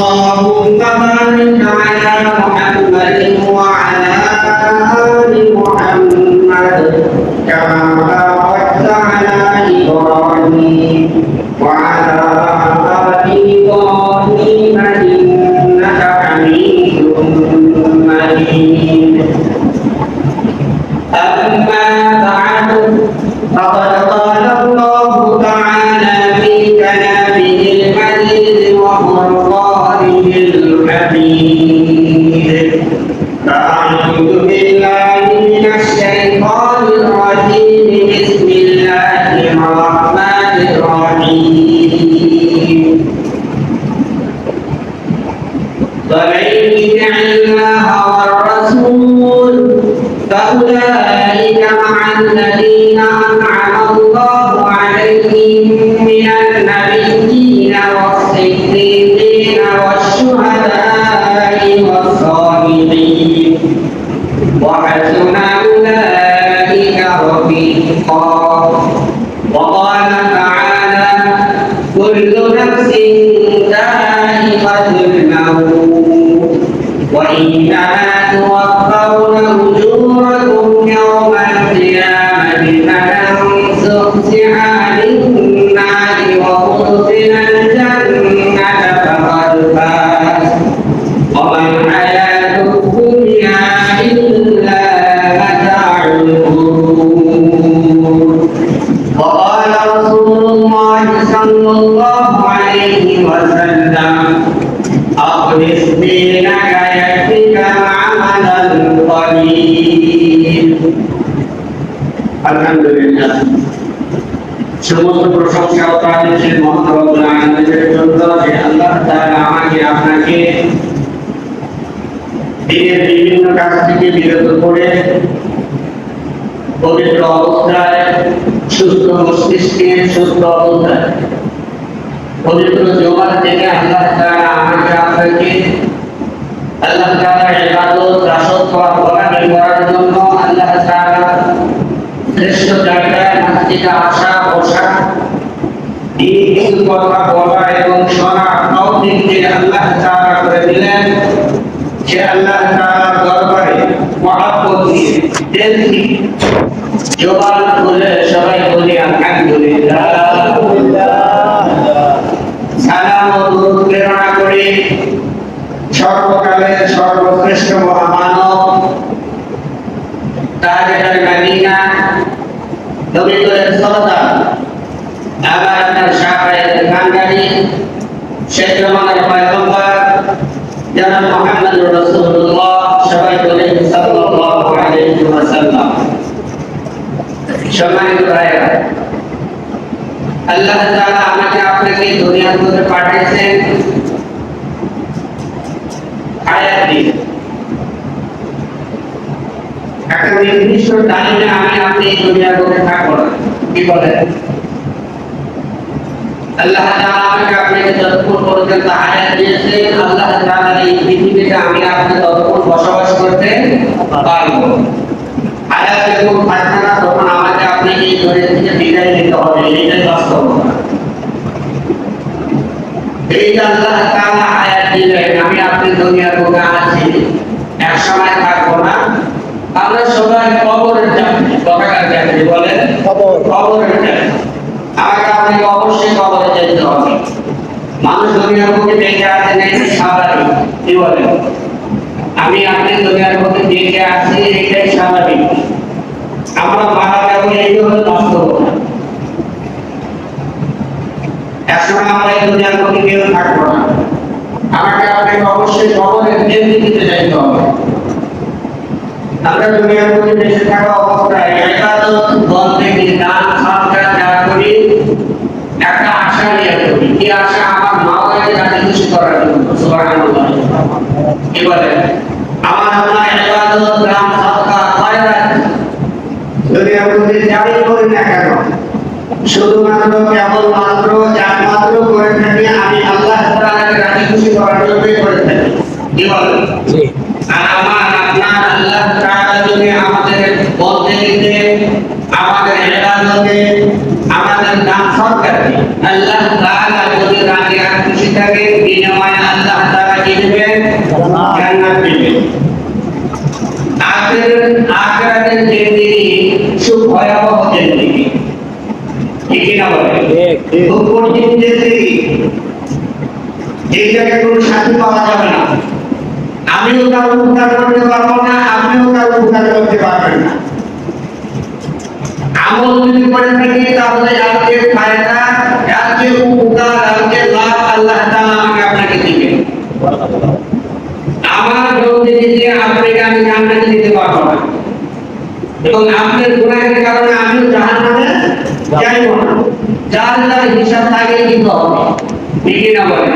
اللهم بارك على محمد وعلى آل محمد كما باركت على إبراهيم وعلى آل إبراهيم إنك حميد مجيد. أما بعد فقد قال الله تعالى في كلامه المجيد وفرقانه الحميد. أعوذ بالله من الشيطان الرجيم. بسم الله الرحمن الرحيم. ومن يطع الله والرسول فأولئك مع الذين أنعم الله عليهم من النبيين والصديقين والشهداء والصالحين وحسن أولئك رفيقا. وقال تعالى: كل نفس ذائقة الموت وإنما توفون أجوركم يوم القيامة فمن زحزح عن النار وأدخل الجنة فقد فاز وما الحياة الدنيا إلا متاع الغرور. وقال رسول الله صلى الله عليه وسلم: أخلص دينك يكفك عملا قليل. আলহামদুলিল্লাহ, সমস্ত প্রশংসা ও তারিফ মহান রব্বুল আলামিনের জন্য যে আল্লাহ তাআলা আমাকে আপনাকে দিনের বিভিন্ন কাজ থেকে বিরত করে পবিত্র অবস্থায়, সুস্থ মস্তিষ্কে, সুস্থ অবস্থায় পবিত্র জমাত থেকে আল্লাহ তাআলা আমাকে আপনাকে আল্লাহ তাআলা ইবাদত, দাসত্ব আর গোলামি করার জন্য আল্লাহ তাআলা শ্রেষ্ঠ জায়গায় মসজিদে আসা, বসা, এই কিছু কথা বলা এবং শোনা তৌফিক দিয়ে আল্লাহ তাআলা করে দিলেন। সে আল্লাহ তাআলার দরবারে মহব্বত দিয়ে দিল থেকে জবান খুলে সবাই বলি আলহামদুলিল্লাহ। সালাম ও দুরূদ প্রেরণ করি সর্বকালের সর্বশ্রেষ্ঠ মহামানব তাজের মদিনা নবীদের সরদার আবার আপনার শাহবাগের খানদানি শেখ জামানের পয়গম্বর জনাব মুহাম্মদুর রাসূলুল্লাহ সবাই বলে সাল্লাল্লাহু আলাইহি ওয়াসাল্লাম। সম্মানিত ভাইরা, আল্লাহ তাআলা আমাকে আপনাকে দুনিয়ার মধ্যে পাঠিয়েছেন হায়াত দিয়ে। একটা নির্দিষ্ট টাইমে আমি আপনি দুনিয়ার মধ্যে থাকবো না, কি বলেন? আল্লাহ তাআলা আমাকে আপনাকে যতক্ষণ পর্যন্ত হায়াত দিয়েছেন, আল্লাহ তাআলা এই পৃথিবীতে আমি আপনি ততক্ষণ বসবাস করতে পারবো। হায়াত যখন থাকবে না তখন আমাকে আপনাকে এই দুনিয়া থেকে বিদায় নিতে হবে, এটাই বাস্তবতা। এই যে আল্লাহ তাআলা হায়াত দিলেন, আমি আপনি দুনিয়ার মধ্যে আছি, এক সময় থাকবো না। আমরা সবাই কবরের যাত্রী, কথাকার যাত্রী বলেন, কবরের যাত্রী। আমাকে আপনাকে অবশ্যই কবরে যেতে হবে। মানুষ দুনিয়ার মধ্যে বেঁচে আছে না, এটা স্বাভাবিক, কি বলেন? আমি আপনি দুনিয়ার মধ্যে বেঁচে আছি, এটাই স্বাভাবিক। আমরা মারা যাবো, এই হলো বাস্তবতা। একসময় আমরা এই দুনিয়ার মধ্যে কেউ থাকবো না। আমাকে আপনাকে অবশ্যই কবরের দিতে যাইতে হবে। আমরা দুনিয়ার মধ্যে বেঁচে থাকা অবস্থায় ইবাদত, বন্দেগী, দান, সদকা যা করি একটা আশা নিয়ে করি। কি আশা? আমার মাওলাকে রাজি খুশি করার জন্য। সুবহানাল্লাহ, কি বলেন? আমার আপনার ইবাদত, দান, সদকা, খয়রাত দুনিয়ার মধ্যে যাই করি না কেন, শুধুমাত্র কেবলমাত্র একমাত্র করে থাকি আমি আল্লাহ তাআলাকে রাজি খুশি করার জন্যই করে থাকি, কি বলেন? আর আমার আপনার আল্লাহ তাআলা যদি আমাদের বন্দেগীতে, আমাদের ইবাদতে, আমাদের দান সদকাতে আল্লাহ তাআলা যদি রাজি আর খুশি থাকে, বিনিময়ে আল্লাহ তাআলা কি দিবেন? জান্নাত দিবেন। আখিরাতের জিন্দেগি খুব ভয়াবহ জিন্দেগি, ঠিক না বলেন? খুব কঠিন জিন্দেগি, এই জায়গায় কোনো শান্তি পাওয়া যাবে না। আমিও কারো উপকার করতে পারবো না, আপনিও কারো উপকার করতে পারবেন না। আমল যদি করে থাকি তাহলে আজকে ফায়দা, আজকে উপকার, আজকে লাভ আল্লাহ তাআলা আমাকে আপনাকে দিবেন। আমার জিন্দেগিতে আপনাকে আমি জান্নাতে দিতে পারবো না, এবং আপনার গুনাহের কারণে আমিও জাহান্নামে যাইব না। যার যার হিসাব তাকে দিতে হবে, ঠিক না বলেন?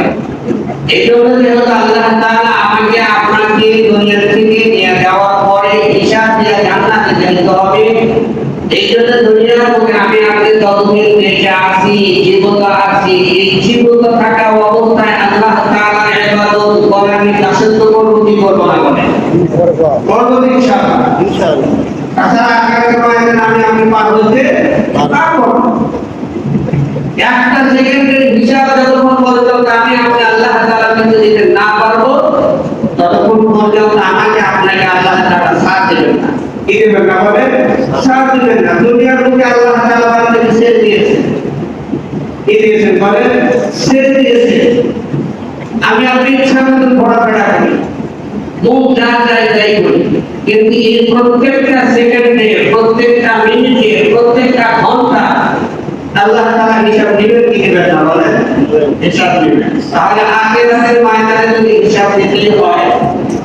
এই জন্য যেহেতু আল্লাহ তাআলা আমাকে আপনাকে দুনিয়া থেকে নিয়ে যাওয়ার পরে হিসাব দিয়ে জান্নাতে যেতে হবে, এই জন্য দুনিয়ার বুকে আমি আপনাদের যতদিন বেঁচে আছি, জীবিত আছি, এই জীবিত থাকা অবস্থায় আল্লাহ তাআলার ইবাদত করে আমি দাসত্ব করব কি করব না বলেন? করব ইনশাআল্লাহ। ইনশাআল্লাহ। তাছাড়া আখিরাতের ময়দানে আমি আপনি পার হতে পারবো না। একটা সেকেন্ডের হিসাব যতক্ষণ পর্যন্ত আমি আপনি আল্লাহ তাআলার কাছে দিতে না পারবো, ততক্ষণ পর্যন্ত আমাকে আপনাকে আল্লাহ তাআলা সাথ দেবেন না। কি দেবেন না বলেন? সাথ দেবেন না। দুনিয়ার বুকে আল্লাহ তাআলা আমাদেরকে ছেড়ে দিয়েছেন। কি দিয়েছেন বলেন? ছেড়ে দিয়েছেন। আমি আপনি ইচ্ছা মতো ঘোরাফেরা করি, মুখ যা চাই তাই করি, কিন্তু এই প্রত্যেকটা সেকেন্ডে, প্রত্যেকটা মিনিটে, প্রত্যেকটা ঘন্টা আল্লাহ তাআলা হিসাব দিবেন কি দিবেন না বলেন? হিসাব দিবেন। তাহলে আখিরাতের ময়দানে যদি হিসাব দিতে হয়,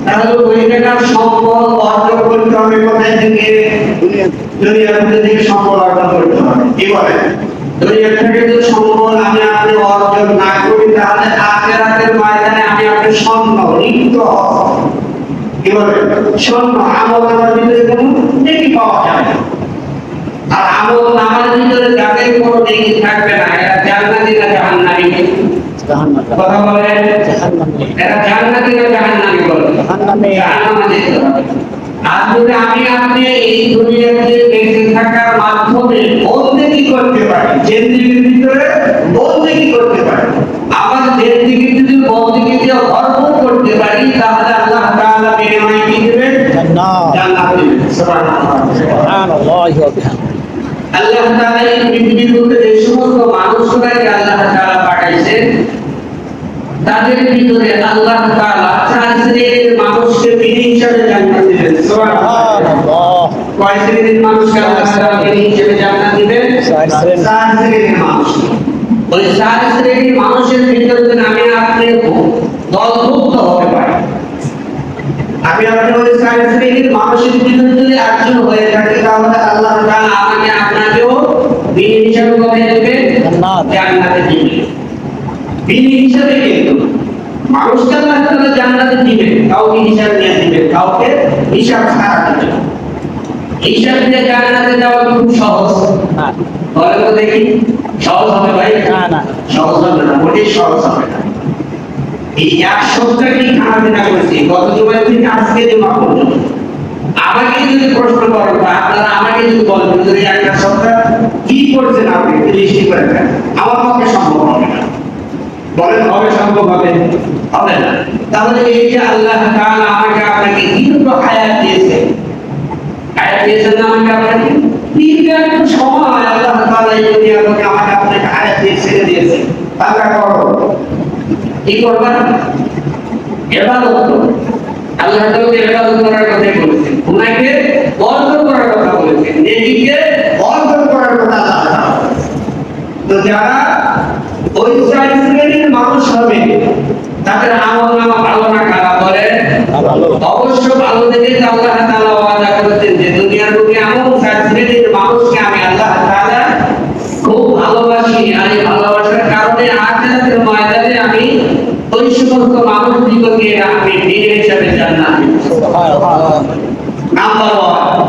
তাহলে ওই টাকার সম্পদ অর্জন করতে হবে কোথায় থেকে? দুনিয়ার থেকে সম্পদ অর্জন করতে হবে। কি বলেন? দুনিয়া থেকে যদি সম্পদ আমি আপনি অর্জন না করি, তাহলে আখিরাতের ময়দানে আমি আপনি শূন্য, রিক্ত হব। কি বলেন? শূন্য, আমল নামার ভিতরে কোনো নেকি পাওয়া যাবে না। আর আমল নামার ভিতরে যাদের কোনো নেকি থাকবে না, এরা জান্নাতি না জাহান্নামী? কথা বলেন, এরা জান্নাতি না জাহান্নামী? বলেন জাহান্নামে যেতে হবে। আর যদি আমি আপনি এই দুনিয়াতে বেঁচে থাকার মাধ্যমে বন্দেগী করতে পারি, জিন্দেগির ভিতরে বন্দেগী করতে পারি, আমার জিন্দেগি যদি বন্দেগী দিয়ে ভরপুর করতে পারি, তাহলে আল্লাহ তাআলা বিনিময়ে কি দিবেন? জান্নাত দিবেন। সুবহানাল্লাহ। আল্লাহ তাআলা এই পৃথিবীর মধ্যে যে সমস্ত মানুষগুলোকে আল্লাহ তাআলা পাঠাইছেন, তাদের ভিতরে আল্লাহ তাআলা চার শ্রেণীর মানুষকে বিনি হিসাবে জান্নাত দিবেন। সুবহানাল্লাহ। কয় শ্রেণীর মানুষকে আল্লাহ তাআলা বিনি হিসাবে জান্নাত দিবেন? চার শ্রেণীর মানুষ। ওই চার শ্রেণীর মানুষের ভিতরে যদি আমি আপনি দলভুক্ত হতে পারি, আমি আপনি ওই চার শ্রেণীর মানুষের ভিতরে যদি একজন হয়ে থাকি, তাহলে আল্লাহ তাআলা আমাকে আপনাকেও বিনি হিসাবে কোথায় দিবেন? জান্নাতে দিবেন। বিনি হিসাবে কিন্তু মানুষকে আল্লাহ তাআলা জান্নাতে দিবেন, কাউকে হিসাব নিয়ে দিবেন, কাউকে হিসাব ছাড়া দিবেন। হিসাব দিয়ে জান্নাতে যাওয়া খুব সহজ। বলেন তো দেখি, সহজ হবে ভাই? না, সহজ হবে না, মোটেই সহজ হবে না। এই এক সপ্তাহ কি খানাপিনা করেছি গত জুমার থেকে আজকে জমা পর্যন্ত। আমাকে যদি প্রশ্ন করেন, বা আপনারা আমাকে যদি বলেন যদি একটা সপ্তাহ কি করছেন আপনি, লিস্টি করে দেন, আমার পক্ষে সম্ভব হবে না। বলেন হবে সম্ভব হবে? হবে না। তাহলে এই যে আল্লাহ তাআলা আমাকে আপনাকে দীর্ঘ হায়াত দিয়েছেন, হায়াত দিয়েছেন না আমাকে আপনাকে দীর্ঘ একটা সময় আল্লাহ তাআলা এই দুনিয়ার মধ্যে আমাকে আপনাকে হায়াত দিয়ে ছেড়ে দিয়েছেন। তাহলে কি করবেন? ইবাদত করবেন। আল্লাহ তাআলা ইবাদত করার কথা বলেছেন, গুনাহকে বর্জন করার কথা বলেছেন, নেকিকে বর্জন করার কথা আল্লাহ তাআলা। তো যারা ওই চার শ্রেণীর মানুষ হবে, তাদের আমলনামা ভালো না খারাপ বলেন? ভালো। অবশ্য ভালো দেখে আল্লাহ তাআলা ওয়াদা করেছেন যে দুনিয়ার বুকে এমন চার শ্রেণীর মানুষকে আমি আল্লাহ তাআলা খুব ভালোবাসি, আর এই ভালোবাসার কারণে আখিরাতের ময়দানে আমি ওই সমস্ত মানুষগুলোকে আমি বিনি হিসাবে জান্নাত দিব। সুবহানাল্লাহ। নাম্বার 1,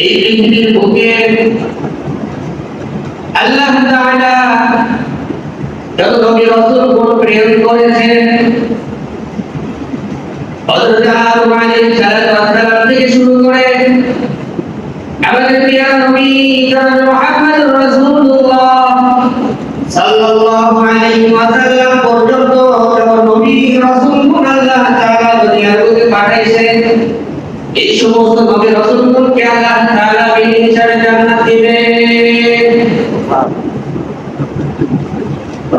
এই পৃথিবীর বুকে আল্লাহ তাআলা যত নবী রাসূল কোন প্রেরণ করেছেন, হযরত আদম আলাইহিস সালাম থেকে শুরু করে আমাদের প্রিয় নবী জনাব মুহাম্মদুর রাসূলুল্লাহ সাল্লাল্লাহু আলাইহি ওয়াসাল্লাম পর্যন্ত সমস্ত নবী রাসূলকে আল্লাহ তাআলা বিনি হিসাবে জান্নাত দিবেন।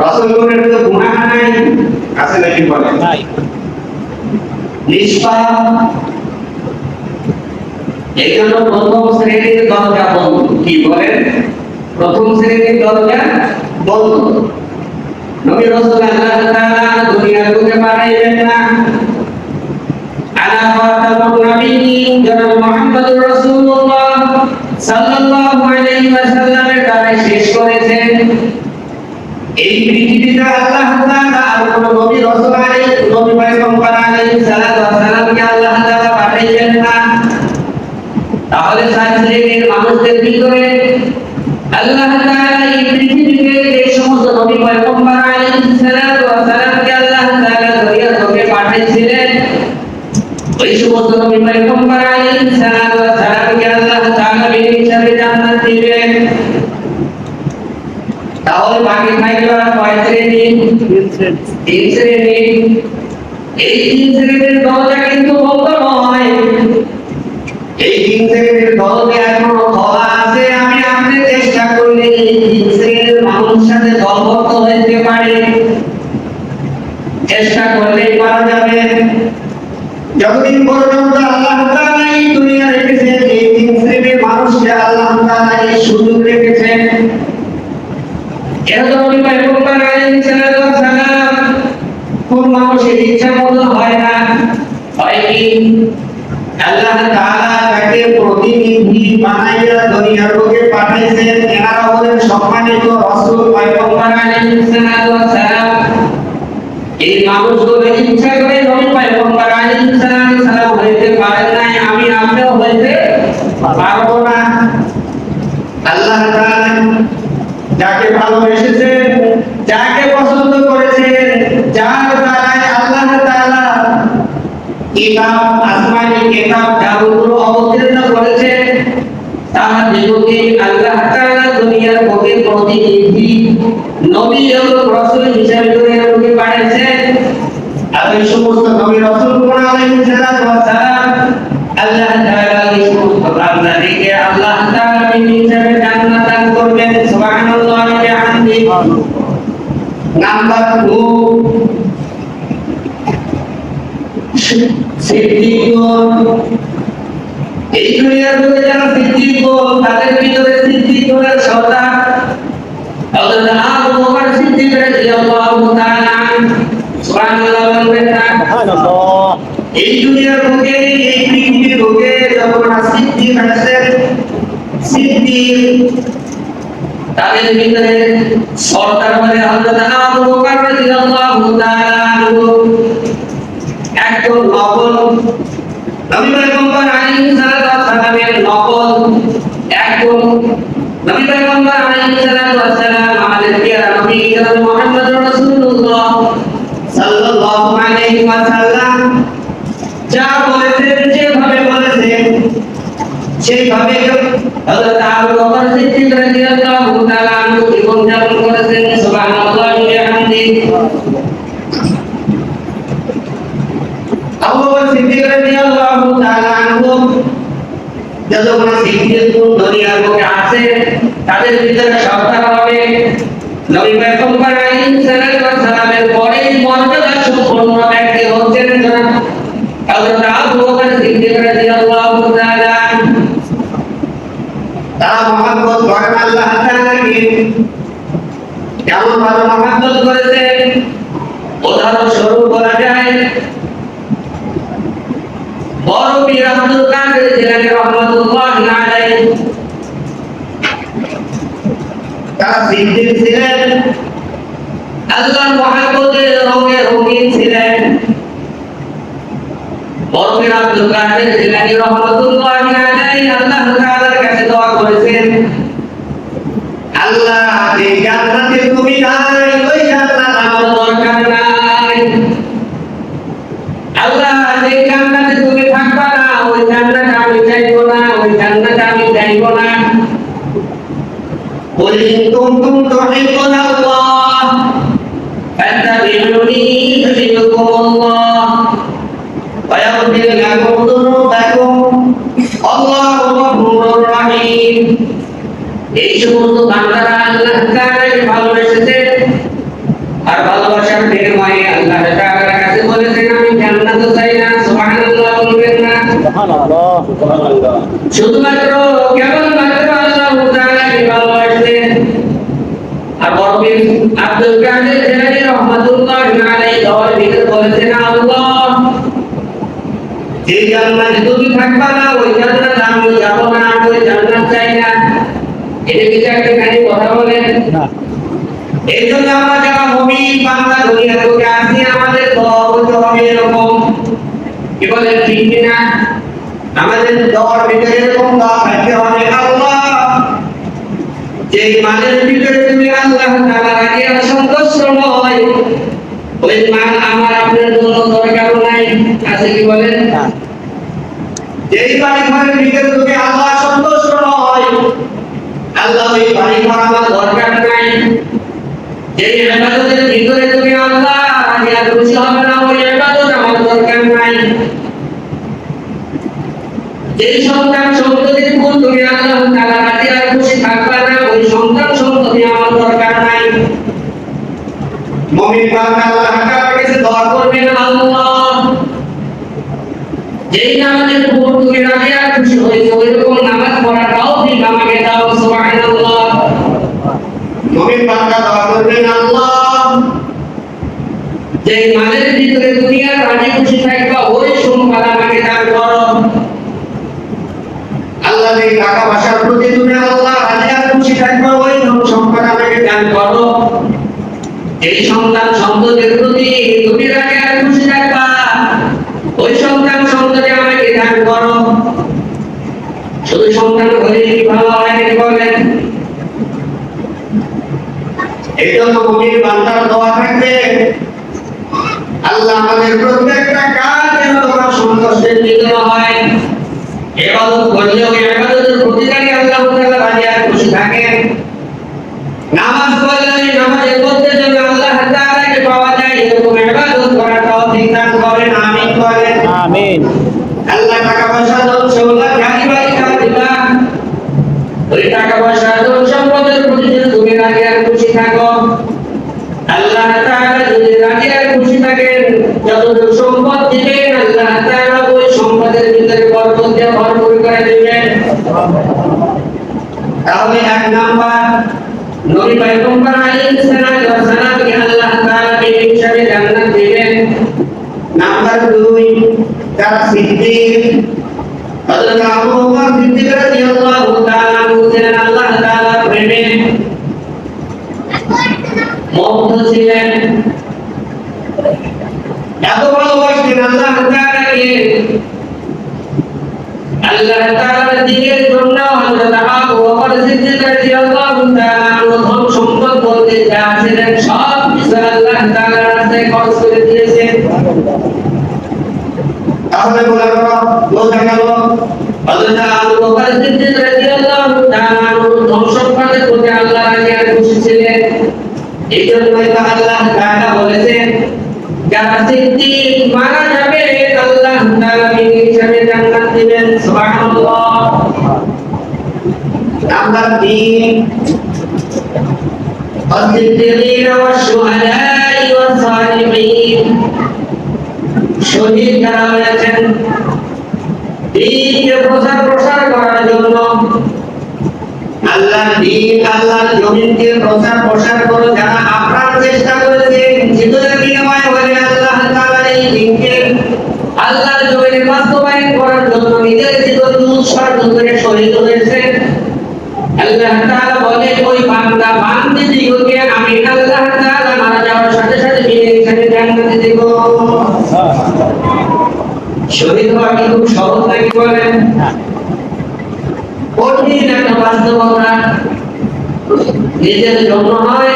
রাসূলগণের তো গুনাহ নাই, আছে নাকি বলেন? নাই। নিষ্পাপ, এই জন্য প্রথম শ্রেণীর দরজা বন্ধ। কি বলেন? প্রথম শ্রেণীর দরজা বন্ধ। নবী রাসূল আল্লাহ তাআলা দুনিয়ার বুকে পাঠাইবেন না। আলা খাতামুন নবিয়্যিন জনাব মুহাম্মদুর রাসূলুল্লাহ সাল্লাল্লাহু আলাইহি ওয়াসাল্লামের দ্বারা শেষ করেছেন। এই পৃথিবীতে আল্লাহ তাআলা আর কোন নবী রাসূল আলাইহিস নবী পয়গম্বর আলাইহিস সালাতু ওয়াস সালামকে আল্লাহ তাআলা পাঠাইবেন না। তাহলে চার শ্রেণীর মানুষদের ভিতরে আল্লাহ তাআলা এই পৃথিবীতে যে সমস্ত নবী পয়গম্বর আলাইহিস সালাতু ওয়াস সালামকে আল্লাহ তাআলা দুনিয়ার বুকে পাঠাইছিলেন, ওই সমস্ত নবী পয়গম্বর আলাইহিস সালাতু ওয়াস সালামকে আল্লাহ তাআলা বিনি হিসাবে জান্নাত দিবেন। তাহলে বাকি থাকলো কয় শ্রেণী? তিন শ্রেণী। এই তিন শ্রেণীর দরজা কিন্তু বন্ধ নয়। এই তিন শ্রেণীর দরজা এখনো খোলা আছে। আমি আপনি চেষ্টা করলে এই তিন শ্রেণীর মানুষের সাথে দলবদ্ধ হইতে পারি, চেষ্টা করলেই পারা যাবে। যতদিন পর্যন্ত আল্লাহ তাআলা এই দুনিয়া রেখেছেন, এই তিন শ্রেণীর মানুষকে আল্লাহ তাআলা এই সুযোগ রেখেছেন। এরকম নবী পয়গম্বর আলাইহিস সালাতু ওয়াস সালাম কোন মানুষের ইচ্ছা মতো হয় না, হয় কি? আল্লাহ তাআলা তাকে প্রতিনিধি বানাইয়া দুনিয়ার বুকে পাঠাইছেন। এনারা হলেন সম্মানিত রাসূল পয়গম্বর আলাইহিস সালাতু ওয়াস সালাম। এই মানুষগুলো ইচ্ছা করে নবী পয়গম্বর আলাইহিস সালাতু ওয়াস সালাম হইতে পারেন নাই, আমি আপনিও হইতে পারবো না। আল্লাহ তাআলা যাকে ভালোবেসেছেন, যাকে পছন্দ করেছেন, যার দ্বারাই আল্লাহ তাআলা কিতাব, আসমানী কিতাব যাগুলো অবতীর্ণ করেছেন, তাদেরকে আল্লাহ তাআলা দুনিয়ার বুকে প্রতিনিধি নবী এবং রাসূল হিসেবে দুনিয়ার বুকে পাঠিয়েছেন। আর এই সমস্ত নবী রাসূলগণ আলাইহিস সালাতু ওয়াস সালাম আল্লাহ তাআলা এই সমস্ত বান্দাদেরকে আল্লাহ তাআলা বিনি হিসাবে জান্নাত দান করবেন। সুবহানাল্লাহি ওয়া বিহামদিহি। নাম্বার 2, সিদ্দিকগণ। এই দুনিয়ার বুকে যারা সিদ্দিকগণ, তাদের ভিতরে সিদ্দিকগণের সর্দার হযরত আবু বকর সিদ্দিক রাদিয়াল্লাহু তাআলা আনহু। সুবহানাল্লাহ বলবেন না? সুবহানাল্লাহ। এই দুনিয়ার বুকে, এই পৃথিবীর বুকে যখন সিদ্দিক আছেন, সিদ্দিক তাদের ভিতরে সর্দার মানে হযরত আবু বকর রাদিয়াল্লাহু তাআলা আনহু একজন নকল নবী পয়গম্বর আলাইহিস সালাতু ওয়াস সালামের নকল একজন নবী পয়গম্বর আলাইহিস সালাতু ওয়াস সালাম আমাদের প্রিয় নবী জনাব মুহাম্মদুর রাসূলুল্লাহ সাল্লাল্লাহু আলাইহি ওয়াসাল্লাম যা বলেছেন, যেভাবে বলেছেন সেইভাবে হযরত আবু বকর সিদ্দিক রাদিয়াল্লাহু তাআলা আনহু জীবন যাপন করেছেন। সুবহানাল্লাহি ওয়া বিহামদিহি। আবু বকর সিদ্দিক রাদিয়াল্লাহু তাআলা আনহু যখন সিদ্দিকগণ দুনিয়ার বুকে আছে, তাদের ভিতরে সর্দার হবে নবী পয়গম্বর আলাইহিস সালাতু ওয়াস সালামের পরে মর্যাদা সম্পন্ন ব্যক্তি হচ্ছেন জনাব হযরত আবু বকর সিদ্দিক রাদিয়াল্লাহু তাআলা। তারা মহব্বত করেন আল্লাহ তাআলাকে। কেমন ভাবে মহব্বত করেছেন উদাহরণ স্বরূপ বলা যায়, বড় পীর আব্দুল কাদের জিলানী রাহমাতুল্লাহি আলাইহি তারা সিদ্দিক ছিলেন, আল্লাহর মহব্বতের রঙে রঙিন ছিলেন। বড় পীর আব্দুল কাদের জিলানী রাহমাতুল্লাহি আলাইহি আল্লাহ তাআলার কাছে দোয়া করেছেন, আল্লাহ যে জান্নাতে তুমি নাই, ওই জান্নাত আমার দরকার নাই। আল্লাহ যে জান্নাতে তুমি থাকবা না, ওই জান্নাত আমি চাইবো না, ওই জান্নাত আমি চাইবো না। قل إن كنتم تحبون الله فاتبعوني يحببكم الله ويغفر لكم ذنوبكم আল্লাহু গফুরুর রহিম। এই সমস্ত বান্দারা আল্লাহ তাআলাকে ভালোবেসেছে আর ভালোবাসার বিনিময়ে আল্লাহ তাআলার কাছে বলেছেন আমি জান্নাত চাই না। সুবহানাল্লাহ বলবেন না? সুবহানাল্লাহ সুবহানাল্লাহ। শুধুমাত্র কেবলমাত্র আল্লাহ তাআলাকে ভালোবাসেন। আর বরফির আব্দুল কাদের জিলানী রাহমাতুল্লাহ আলাইহি দওয়ার ভিতর বলেছেন আল্লাহ যে জান্নাতে তুমি থাকবা না ওই জান্নাতে আমি যাব না, ওই জান্নাত চাই না। এটা কি একটা কানে কথা বলেন না। এই জন্য আমরা যারা মুমিন বান্দা দুনিয়ার বুকে আছি আমাদের দোয়া করতে হবে এরকম। কি বলেন ঠিক কিনা? আমাদের দোয়ার ভিতরে এরকম দোয়া থাকতে হবে আল্লাহ যে মানের ভিতরে তুমি আল্লাহ তাআলা রাজি আর সন্তুষ্ট নয় ওই মান আমার আপনার জন্য দরকার নাই। আছে কি বলেন? না। যেই বাড়ি ঘরের ভিতরে তুমি আল্লাহ সন্তুষ্ট নয় আল্লাহ ওই বাড়ি ঘর আমার দরকার নাই। যেই ইবাদতের ভিতরে তুমি আল্লাহ রাজি আর খুশি হবে না ওই ইবাদত আমার দরকার নাই। যেই সন্তান সন্ততির উপর তুমি আল্লাহ তাআলা রাজি আর খুশি থাকবে না ওই সন্তান সন্ততি আমার দরকার নাই। মুমিন বান্দা আল্লাহ তাআলার কাছে দোয়া করবেন আল্লাহ যেই নামাজের উপর তুমি রাজি আর খুশি হয়েছো ওইরকম নামাজ পড়ার তৌফিক আমাকে দাও। সুবহানাল্লাহ। মুমিন বান্দা দোয়া করবেন আল্লাহ যেই মালের ভিতরে দুনিয়ার রাজি খুশি থাকবা ওই সম্পদ আমাকে দান করো। আল্লাহ এই টাকা পয়সার প্রতি তুমি আল্লাহ রাজি আর খুশি থাকবা ওই সম্পদ আমাকে দান করো। এই সন্তান সন্ততির প্রতি তুমি রাজি আর খুশি থাকবা ওই সন্তান সন্ততি আমাকে দান করো। শুধু সন্তান হলে কি ভালো হয় নাকি বলেন? এই জন্য মুমিন বান্দার দোয়া থাকবে আল্লাহ আমাদের প্রত্যেকটা কাজ যেন তোমার সন্তুষ্টির ভিতরে হয়। ইবাদত করলে ওই ইবাদতের প্রতিদানে আল্লাহ তাআলা রাজি আর খুশি থাকেন। নামাজ পড়লে ওই নামাজের মধ্যে যেন আল্লাহ তাআলাকে পাওয়া যায় এরকম ইবাদত করার তৌফিক দান করেন। আমিন বলেন। আমিন। আল্লাহ টাকা পয়সা ধন সম্পদ গাড়ি বাড়ি দিবা ওই টাকা পয়সা ধন সম্পদের প্রতি যদি তুমি রাজি আর খুশি থাকো আল্লাহ তাআলা যদি রাজি আর খুশি থাকেন যতটুকু সম্পদ দিবেন আল্লাহ তাআলা ওই সম্পদের ভিতরে বরকত দিয়ে ভরপুর করে দিবেন। তাহলে এক নাম্বার নবী পয়গম্বর আলাইহিস সালামকে আল্লাহ তাআলা এই হিসাবে জান্নাত দিবেন। নাম্বার 2 যারা সিদ্দিক হযরত আবু বকর সিদ্দিক রাদিয়াল্লাহু তাআলা আনহু ছিলেন আল্লাহ তাআলার প্রেমে মুগ্ধ ছিলেন। এত ভালোবাসতেন আল্লাহ তাআলাকে আল্লাহ তাআলার দ্বীনের জন্য হযরত আবু বকর সিদ্দিক রাদিয়াল্লাহু তাআলা ধন সম্পদ বলতে যা ছিলেন সব কিছু আল্লাহ তাআলার রাস্তায় খরচ করে দিয়েছেন। তাহলে বোঝা গেল হযরত আবু বকর সিদ্দিক রাদিয়াল্লাহু তাআলা ধন সম্পদের প্রতি আল্লাহ রাজি আর খুশি ছিলেন। এই জন্যই তো আল্লাহ তাআলা বলেছেন যারা সিদ্দিক মারা যাবে আল্লাহ তাআলা এই হিসাবে জান্নাত দিবেন। সুবহানাল্লাহ। নাম্বার 3 الصديقين والشهداء والصالحين শহীদ যারা হয়েছেন দ্বীনকে প্রসার করার জন্য আল্লাহর দ্বীন আল্লাহর জমিনকে প্রসার করে যারা আপ্রাণ চেষ্টা করেছেন জীবনের বিনিময়ে হলে আল্লাহ তাআলার এই দ্বীনকে আল্লাহর জমিনে বাস্তবায়ন করার জন্য নিজের জীবন উৎসর্গ করে শহীদ হয়েছেন। আল্লাহ তাআলা বলে ওই বান্দা বান্দীদিগকে আমি আল্লাহ তাআলা মারা যাওয়ার সাথে সাথে বিনা হিসাবে জান্নাতে দেব। শহীদ হওয়া কি খুব সহজ নাকি বলেন? কঠিন একটা বাস্তবতা। নিজের জন্য নয়,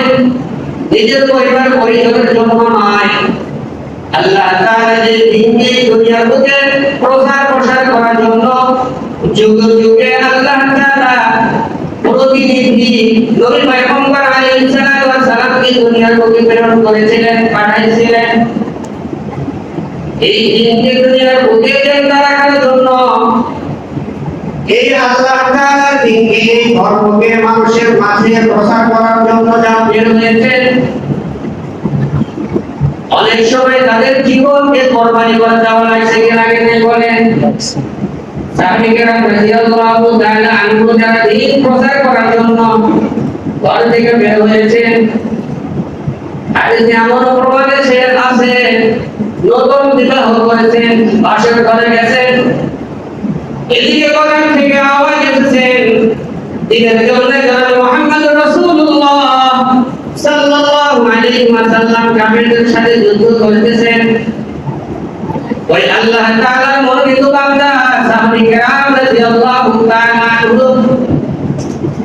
নিজের পরিবার পরিজনের জন্য নয়, আল্লাহ তাআলা যে দ্বীনকে দুনিয়ার বুকে প্রসার করার জন্য যুগে যুগে আল্লাহ তাআলা প্রতিনিধি নবী পয়গম্বর আলাইহিস সালামকে দুনিয়ার বুকে প্রেরণ করেছিলেন, পাঠাইছিলেন। এই দ্বীনকে দুনিয়ার বুকে জিন্দা রাখার জন্য এই আল্লাহ তাআলার দিনকে, এই ধর্মকে মানুষের মাঝে প্রচার করার জন্য যারা বের হয়েছেন, অনেক সময় তাদের জীবনকে কোরবানি করে দেওয়া লাগছে। এর আগে বলেন সাহাবীরা রাদিয়াল্লাহু তাআলা আনহু যারা দ্বীন প্রচার করার জন্য ঘর থেকে বের হয়েছেন, হাদিসে এমন প্রমাণ আছে, নতুন বিবাহ করেছেন, বাসর ঘরে গেছেন, এদিকে কোরআন থেকে আওয়াজ এসেছে দিনের জন্য জনাব মুহাম্মদ রাসূলুল্লাহ সাল্লাল্লাহু আলাইহি ওয়াসাল্লাম কাফেরদের সাথে যুদ্ধ করতেছেন। ওই আল্লাহ তাআলার মনোনীত বান্দা সাহাবী কেরাম রাদিয়াল্লাহু তাআলা আনহু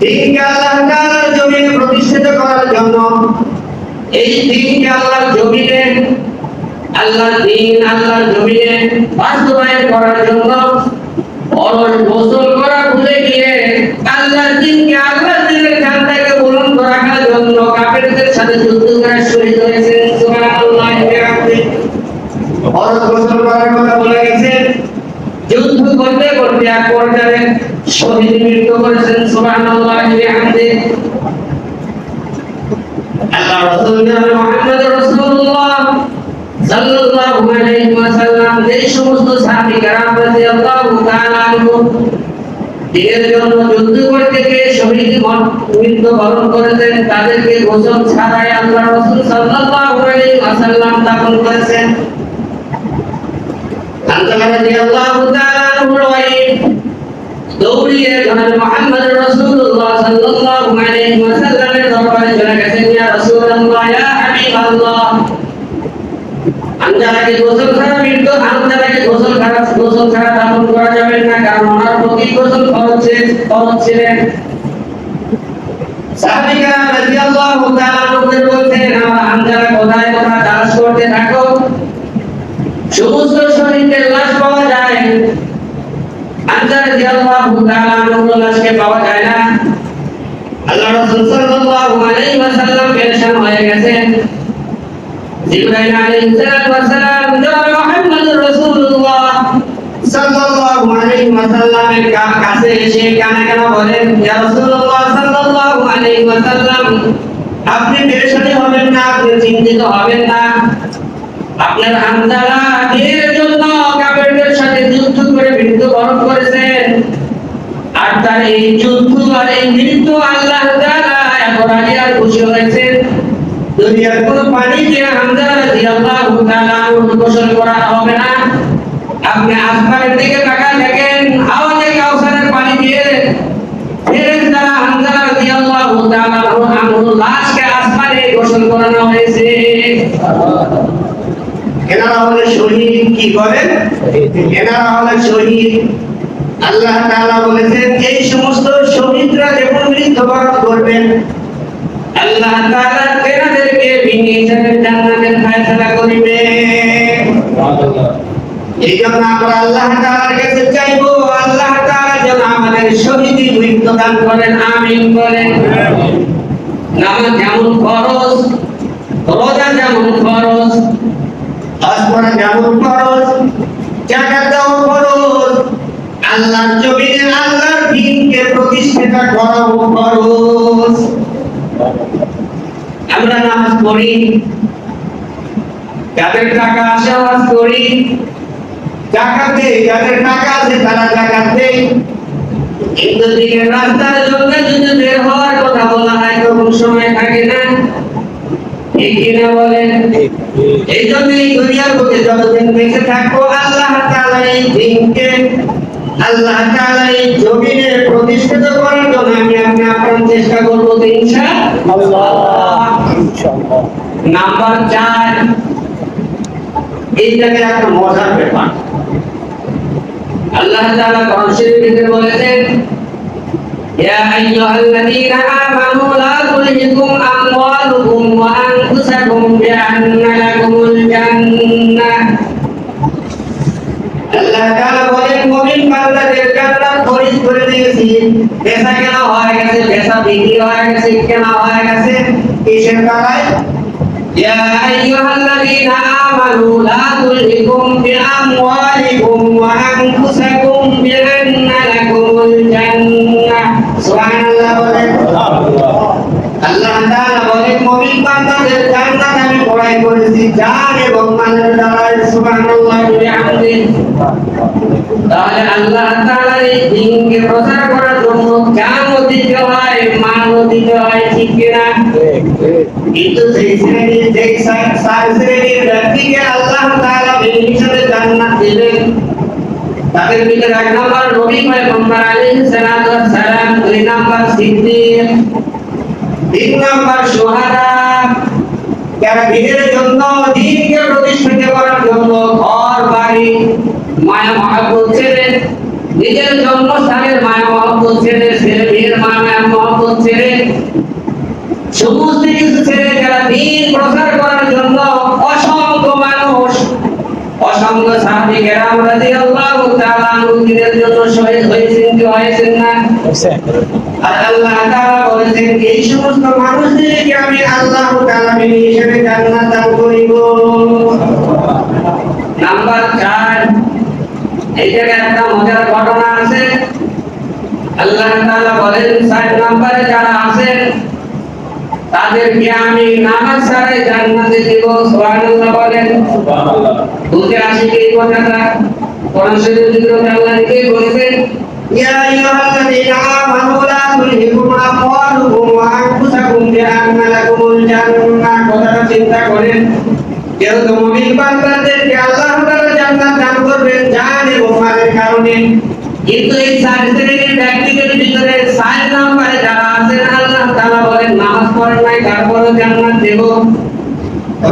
দিনকে আল্লাহ তাআলার জমিনে প্রতিষ্ঠিত করার জন্য, এই দিনকে আল্লাহর জমিনে, আল্লাহর দিন আল্লাহর জমিনে বাস্তবায়ন করার জন্য অলস গোসল করা ভুলে গিয়ে আল্লাহর দিনকে, আল্লাহর দিনের ঝান্ডাকে বুলন্দ রাখার জন্য কাফেরদের সাথে যুদ্ধ করে শহীদ হয়েছেন। সুবহানাল্লাহ। অলস গোসল করার কথা বলে গেছেন, যুদ্ধ করতে করতে এক পর্যায়ে শহীদ মৃত্যু করেছেন। সুবহানাল্লাহ। আল্লাহ রাসূল মুহাম্মদ রাসূলুল্লাহ সাল্লাল্লাহু আলাইহি ওয়াসাল্লাম যে সমস্ত সাহাবী কেরাম রাদিয়াল্লাহু তাআলা আনহু দিনের জন্য যুদ্ধ করতে গিয়ে শহীদ মৃত্যু বরণ করেছেন, তাদেরকে গোসল ছাড়াই আল্লাহ রাসূল সাল্লাল্লাহু আলাইহি ওয়াসাল্লাম দাফন করেছেন। আল্লাহ রাদিয়াল্লাহু তাআলা আনহুর ওয়াইফ দৌড়িয়ে জনাব মুহাম্মদ রাসূলুল্লাহ সাল্লাল্লাহু আলাইহি ওয়াসাল্লামের দরবারে চলে গেছেন। ইয়া রাসূলুল্লাহ, ইয়া হাবিবাল্লাহ, আমজারাকে গোসল ছাড়া মৃত্যু, আমজারাকে গোসল ছাড়া দাফন করা যাবে না, কারণ ওনার প্রতি গোসল ফরজ ছিলেন। সাহাবীরা রাদিয়াল্লাহু তাআলা আনহুদের বলতেন, আমার আমজারা কোথায় তোমরা তালাশ করতে থাকো, সমস্ত শহীদের লাশ পাওয়া যায়, আমজারা রাদিয়াল্লাহু তাআলা আনহুর লাশকে পাওয়া যায় না। আল্লাহ রাসূল সাল্লাল্লাহু আলাইহি ওয়াসাল্লাম পেরেশান হয়ে গেছেন। জিবরাইল আলাইহিস সালাতু ওয়াস সালাম জনাব মুহাম্মদ রাসূলুল্লাহ সাল্লাল্লাহু আলাইহি ওয়াসাল্লামের কাছে এসে কানে বলেন, ইয়া রাসূলুল্লাহ সাল্লাল্লাহু আলাইহি ওয়াসাল্লাম, আপনি পেরেশানি হবেন না, আপনি চিন্তিত হবেন না, আপনার হামজালা দিনের জন্য কাফেরদের সাথে যুদ্ধ করে মৃত্যুবরণ করেছেন, আর তার এই যুদ্ধ আর এই মৃত্যু আল্লাহ তাআলা এখন আর খুশি হয়েছেন। দুনিয়ার কোন পানিতে হামজা রাদিয়াল্লাহু তাআলা গোসল করা হবে না। আপনি আসমানের দিকে তাকায় দেখেন, হাওজে কাউসারের পানি দিয়ে ফেরেশতারা হামজা রাদিয়াল্লাহু তাআলা আনহুর লাশকে আসমানে গোসল করানো হয়েছে। এনারা হলেন শহীদ। কি করেন? এনারা হলেন শহীদ। আল্লাহ তাআলা বলেছেন, এই সমস্ত শহীদরা যখন মৃত্যুবরণ করবেন, আল্লাহ তাআলা তেনাদেরকে বিনি হিসাবে জান্নাতের ফয়সালা করিবে। এইজন্য আমরা আল্লাহ তাআলার কাছে চাইবো, আল্লাহ তাআলা যেন আমাদের শহীদি মৃত্যু দান করেন। আমিন বলেন। নামাজ যেমন ফরজ, রোজা যেমন ফরজ, হজ করা যেমন ফরজ, যাকাত দেওয়া ফরজ, আল্লাহর জমিনে আল্লাহর দ্বীনকে প্রতিষ্ঠিত করাও ফরজ। আমরা নামাজ পড়ি, যাদের টাকা আছে নামাজ পড়ি, যাকাত দেই, যাদের টাকা আছে তারা যাকাত দেই, কিন্তু দিনের রাস্তার জন্য যদি বের হওয়ার কথা বলা হয় তখন সময় থাকে না। ঠিক কিনা বলেন? এই জন্য এই দুনিয়ার বুকে যতদিন বেঁচে থাকবো, আল্লাহ তাআলা এই দ্বীনকে, আল্লাহ তাআলা এই জমিনে প্রতিষ্ঠিত করার জন্য আমি আপনার চেষ্টা করবো ইনশাআল্লাহ। নাম্বার 4, এই জায়গায় একটা মজার ব্যাপার। আল্লাহ তাআলা কোরআন শরীফে বলেছেন, ইয়া আইয়ুহাল্লাযীনা আমানু লা তুলহিকুম আমওয়ালুকুম ওয়া আনফুসাকুম বিআন্না লাকুমুল জান্নাহ। আল্লাহ তাআলা বলেন, মুমিন বান্দাদের জান্নাত খরিদ করে দিয়েছি। বেচা কেনা হয়ে গেছে, বেচা বিক্রি হয়ে গেছে, কেনা হয়ে গেছে কিসের টাকায়? ইয়া আইয়ুহাল্লাযীনা আমানু লা তুলহিকুম বিআমওয়ালিকুম ওয়া আনফুসাকুম বিআন্না লাকুমুল জান্নাহ। সুবহানাল্লাহ বলেন। আল্লাহ তাআলা বলেন মুমিন বান্দাদের জান্নাত আমি প্রদান করেছি জান এবং মালের দ্বারা। সুবহানাল্লাহ বিহামদিহি। তাহলে আল্লাহ তাআলার এই দ্বীনকে প্রচার করার জন্য জানও দিতে হয়, মালও দিতে হয়, ঠিক কিনা? কিন্তু সেই শ্রেণীর ব্যক্তিকে আল্লাহ তাআলা হিসেবে জান্নাত দিবেন। তাদের ভিতরে এক নম্বর নবী পয়গম্বর আলাইহিস সালাতু ওয়াস সালাম, দুই নম্বর সিদ্দিক, তিন নম্বর শুহাদা, যারা দিনের জন্য দ্বীনকে প্রতিষ্ঠিত করার জন্য ঘর বাড়ি মায়া মহব্বত ছেড়ে, নিজের জন্মস্থানের মায়া মহব্বত ছেড়ে, ছেলে মেয়ের মায়া মহব্বত ছেড়ে, সমস্ত কিছু ছেড়ে যারা দ্বীন প্রচার করার জন্য অসংখ্য মানুষ, অসংখ্য সাহাবী কেরাম রাদিয়াল্লাহু তাআলা দ্বীনের জন্য শহীদ হয়েছেন কি হয়েছেন না? আর আল্লাহ তাআলা বলেছেন এই সমস্ত মানুষদেরকে আমি আল্লাহ তাআলা হিসেবে জান্নাত দান করিব। নাম্বার 4, এই জায়গায় একটা মজার ঘটনা আছে। আল্লাহ তাআলা বলেন 4 নম্বরে যারা আছেন তাদেরকে আমি নামাজ ছাড়াই জান্নাতে দেব। সুবহানাল্লাহ বলেন। সুবহানাল্লাহ। বুঝে আসে কি এই কথাটা? কোরআন শরীফে আল্লাহ নিজেই বলেছেন, ইয়া আইয়ুহাল্লাযীনা আমানু লা তুলহিকুম আমওয়ালুকুম ওয়া আনফুসাকুম বিআন্না লাকুমুল জান্নাহ। কথাটা চিন্তা করেন। যেহেতু মুমিন বান্দাদেরকে আল্লাহ তাআলা জান্নাত দান করবেন জান এবং মালের কারণে, কিন্তু এই 4 শ্রেণীর ব্যক্তিদের ভিতরে 4 নম্বরে যারা আছেন আল্লাহ তাআলা বলেন নামাজ পড়েন নাই তারপরও জান্নাত দেব,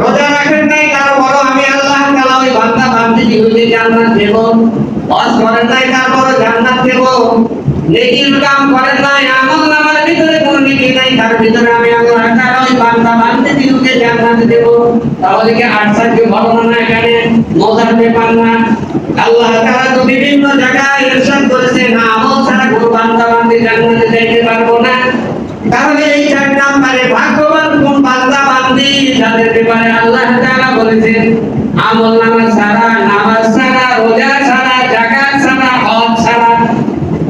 রোজা রাখেন নাই তারপরও আমি আল্লাহ তাআলা ওই বান্দা বান্দীকে জান্নাত দেব, হজ করেন নাই তারপরও জান্নাত দেব, নেকির কাম করেন নাই, আমলনামার ভিতরে কোনো নেকি নাই তার ভিতরে আমি আল্লাহ তাআলা ওই বান্দা বান্দীকে জান্নাত দেব। তাহলে কি 8 ঘটনা না এখানে মজার ব্যাপার না? আল্লাহ তাআলা তো বিভিন্ন জায়গায় ইরশাদ করেছেন আমল ছাড়া কোনো বান্দা বান্দী জান্নাতে যাইতে পারবো না। তাহলে এই 4 নম্বরে ভাগ্যবান কোন বান্দা বান্দী যাদের ব্যাপারে আল্লাহ তাআলা বলেছেন আমলনামা ছাড়া, নামাজ ছাড়া, রোজা ছাড়া, যাকাত ছাড়া, হজ ছাড়া,